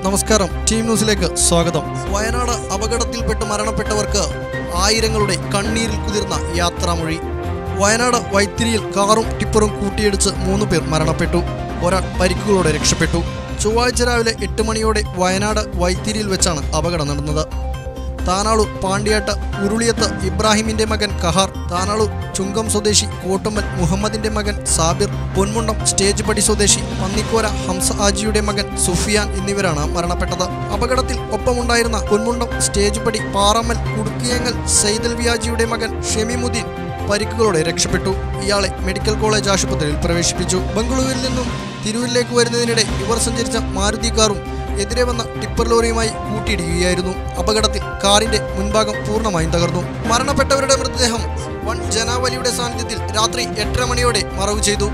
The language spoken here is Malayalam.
നമസ്കാരം, ടീം ന്യൂസിലേക്ക് സ്വാഗതം. വയനാട് അപകടത്തിൽപ്പെട്ട് മരണപ്പെട്ടവർക്ക് ആയിരങ്ങളുടെ കണ്ണീരിൽ കുതിർന്ന യാത്രാമൊഴി. വയനാട് വൈത്തിരിയിൽ കാറും ടിപ്പറും കൂട്ടിയിടിച്ച് 3 പേർ മരണപ്പെട്ടു. ഒരാൾ പരിക്കുകളോടെ രക്ഷപ്പെട്ടു. ചൊവ്വാഴ്ച രാവിലെ 8 മണിയോടെ വയനാട് വൈത്തിരിയിൽ വെച്ചാണ് അപകടം നടന്നത്. താനാളൂർ പാണ്ടിയാട്ട് ഉരുളിയത്ത് ഇബ്രാഹിമിന്റെ മകൻ കഹാർ, താനാളൂർ ചുങ്കം സ്വദേശി കോട്ടുമ്മൽ മുഹമ്മദിന്റെ മകൻ സാബിർ, പൊന്മുണ്ടം സ്റ്റേജ് പടി സ്വദേശി പന്നിക്കോര ഹംസ ആജിയുടെ മകൻ സുഫിയാൻ എന്നിവരാണ് മരണപ്പെട്ടത്. അപകടത്തിൽ ഒപ്പമുണ്ടായിരുന്ന പൊന്മുണ്ടം സ്റ്റേജ് പടി പാറമ്മൽ കുടുക്കിയങ്ങൽ സെയ്ദൽ വിയാജിയുടെ മകൻ ഷെമിമുദ്ദീൻ പരിക്കുകളോടെ രക്ഷപ്പെട്ടു. ഇയാളെ മെഡിക്കൽ കോളേജ് ആശുപത്രിയിൽ പ്രവേശിപ്പിച്ചു. ബംഗളൂരുവിൽ നിന്നും തിരൂരിലേക്ക് വരുന്നതിനിടെ ഇവർ സഞ്ചരിച്ച മാരുതി കാറും എതിരെ വന്ന ടിപ്പർ ലോറിയുമായി കൂട്ടിയിടിക്കുകയായിരുന്നു. അപകടത്തിൽ കാറിന്റെ മുൻഭാഗം പൂർണ്ണമായും തകർന്നു. മരണപ്പെട്ടവരുടെ മൃതദേഹം വൻ ജനാവലിയുടെ സാന്നിധ്യത്തിൽ രാത്രി 8:30 മണിയോടെ മറവു ചെയ്തു.